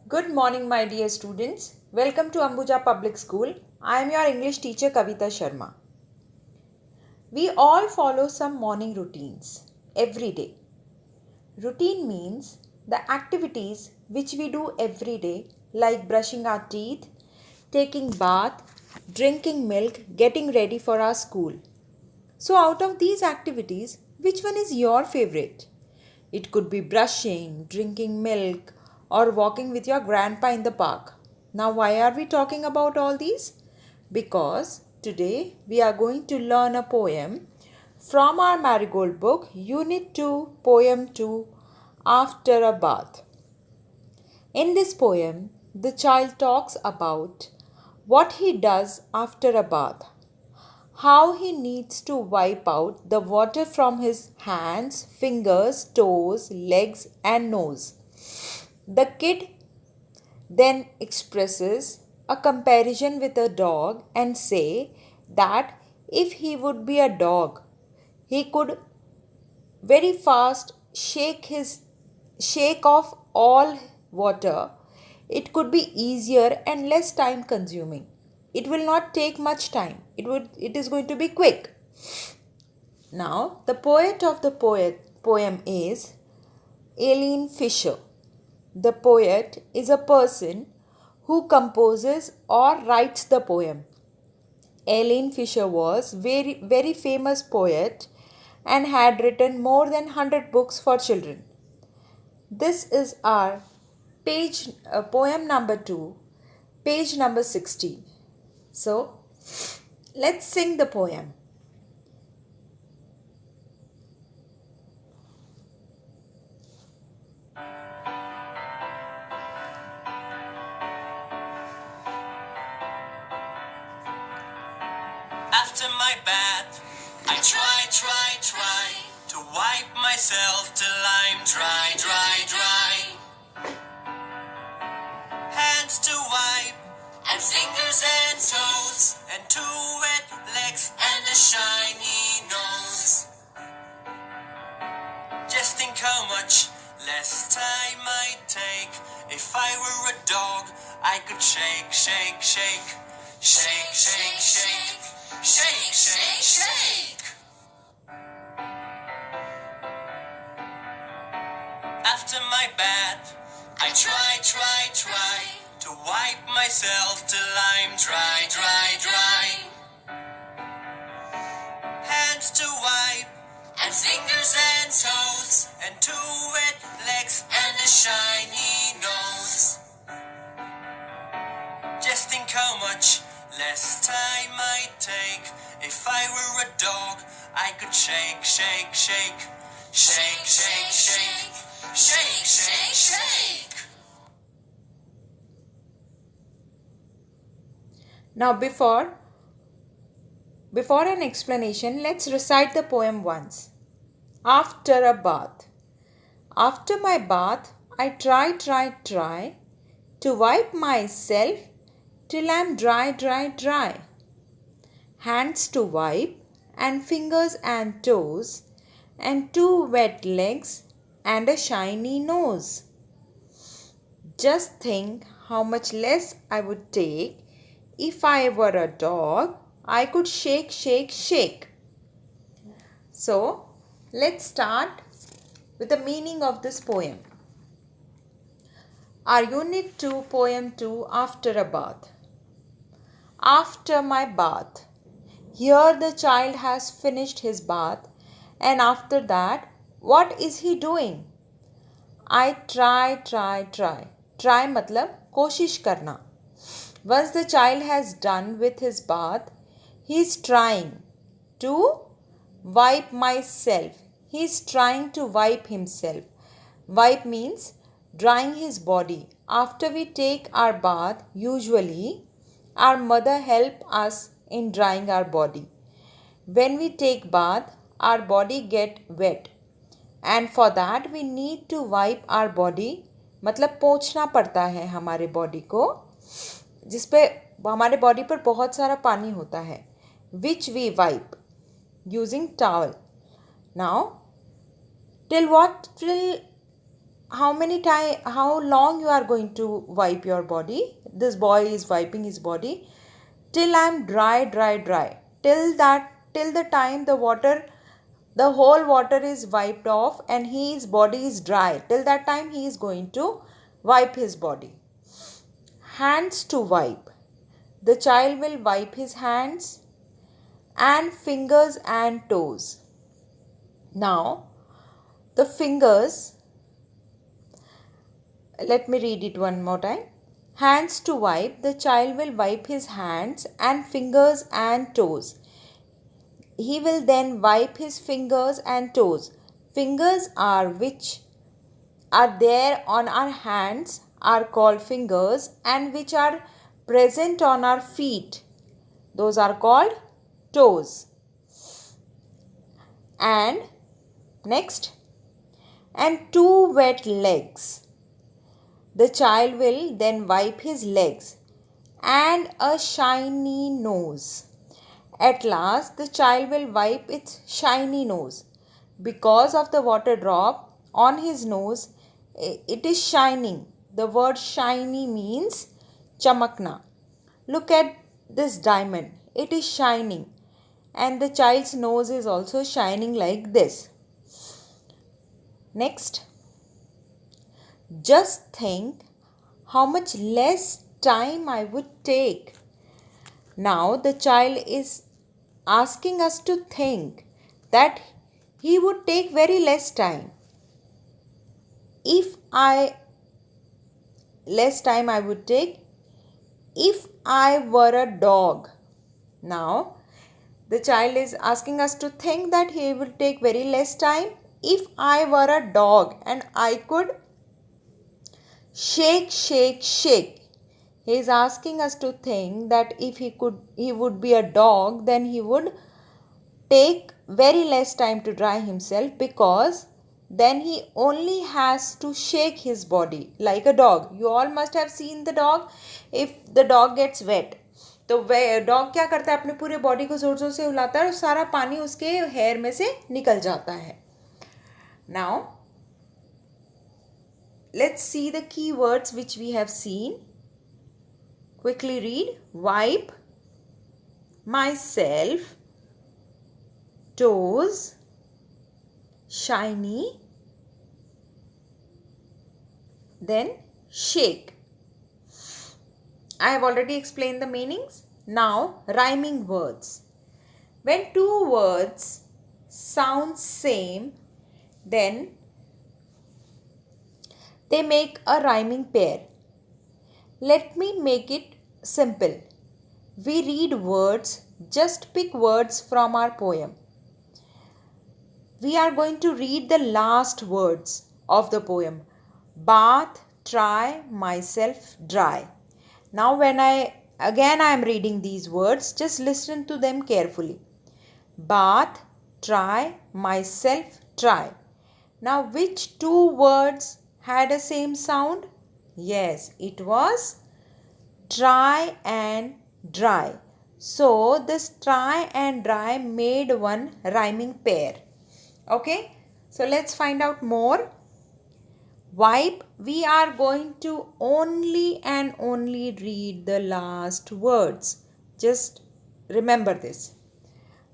Good morning, my dear students. Welcome to Ambuja Public School. I am your English teacher Kavita Sharma. We all follow some morning routines every day. Routine means the activities which we do every day, like brushing our teeth, taking bath, drinking milk, getting ready for our school. So, out of these activities, which one is your favorite? It could be brushing, drinking milk, or walking with your grandpa in the park. Now, why are we talking about all these? Because today we are going to learn a poem from our Marigold book, Unit 2, Poem 2, After a Bath. In this poem, the child talks about what he does after a bath, how he needs to wipe out the water from his hands, fingers, toes, legs, and nose. The kid then expresses a comparison with a dog and say that if he would be a dog, he could very fast shake off all water. It could be easier and less time consuming. It will not take much time. It is going to be quick. Now, the poet of the poem is Eileen Fisher. The poet is a person who composes or writes the poem. Eileen Fisher was very famous poet and had written more than 100 books for children. This is our poem number 2, page number 16. So, let's sing the poem. After my bath, I try to wipe myself till I'm dry. Hands to wipe, and fingers and toes, and two wet legs, and a shiny nose. Just think how much less time I'd take if I were a dog. I could shake. After my bath, I try to wipe myself till I'm dry. Hands to wipe, and fingers and toes, and two wet legs, and a shiny nose. Just think how much less time I'd take if I were a dog. I could shake. Now, before an explanation, let's recite the poem once. After a bath. After my bath, I try to wipe myself till I'm dry. Hands to wipe, and fingers and toes, and two wet legs, and a shiny nose. Just think how much less I would take if I were a dog. I could shake. So, let's start with the meaning of this poem. Our Unit 2, Poem 2, After a Bath. After my bath. Here the child has finished his bath, and after that, what is he doing? I try. Try matlab koshish karna. Once the child has done with his bath, he is trying to wipe myself. He is trying to wipe himself. Wipe means drying his body. After we take our bath, usually our mother help us in drying our body. When we take bath, our body get wet, and for that we need to wipe our body. मतलब पोंछना पड़ता है हमारे body को, जिस पे हमारे body पर बहुत सारा पानी होता है, which we wipe using towel. Now, till how long you are going to wipe your body. This boy is wiping his body. Till I'm dry, dry, dry. Till the time the whole water is wiped off and his body is dry. Till that time he is going to wipe his body. Hands to wipe. The child will wipe his hands and fingers and toes. Now, the fingers, let me read it one more time. Hands to wipe. The child will wipe his hands and fingers and toes. He will then wipe his fingers and toes. Fingers are which are there on our hands are called fingers, and which are present on our feet, those are called toes. And next, and two wet legs. The child will then wipe his legs and a shiny nose. At last, the child will wipe its shiny nose. Because of the water drop on his nose, it is shining. The word shiny means chamakna. Look at this diamond. It is shining. And the child's nose is also shining like this. Next, just think how much less time I would take. Now the child is asking us to think that he would take very less time. Less time I would take if I were a dog. Now the child is asking us to think that he will take very less time if I were a dog and I could shake, shake, shake. He is asking us to think that if he would be a dog, then he would take very less time to dry himself, because then he only has to shake his body like a dog. You all must have seen the dog. If the dog gets wet, तो dog क्या करता है, अपने पूरे body को जोर जोर से हिलाता है और सारा पानी उसके हेयर में से निकल जाता है. Now let's see the key words which we have seen. Quickly read. Wipe, myself, toes, shiny, then shake. I have already explained the meanings. Now, rhyming words. When two words sound same, then they make a rhyming pair. Let me make it simple. We read words, just pick words from our poem. We are going to read the last words of the poem. Bath, try, myself, dry. Now when I am reading these words, just listen to them carefully. Bath, try, myself, try. Now which two words had a same sound? Yes, it was try and dry. So this try and dry made one rhyming pair. Okay, so let's find out more. Wipe, we are going to only and only read the last words. Just remember this.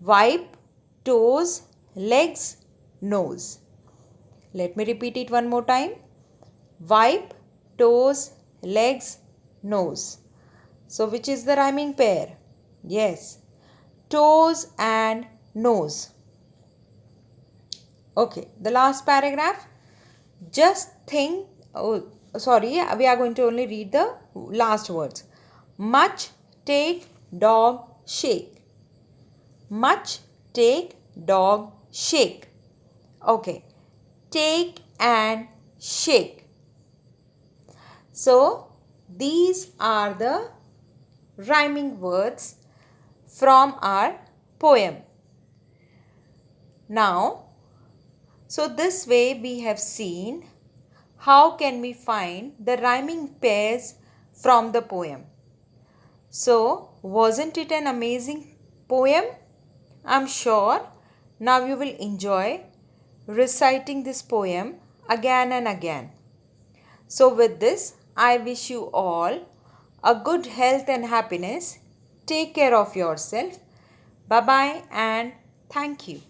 Wipe, toes, legs, nose. Let me repeat it one more time. Wipe, toes, legs, nose. So which is the rhyming pair? Yes, toes and nose. Okay, the last paragraph. Just think, we are going to only read the last words. Much, take, dog, shake. Much, take, dog, shake. Okay, take and shake. So, these are the rhyming words from our poem. Now, so this way we have seen how can we find the rhyming pairs from the poem. So, wasn't it an amazing poem? I'm sure now you will enjoy reciting this poem again and again. So, with this, I wish you all a good health and happiness. Take care of yourself. Bye bye and thank you.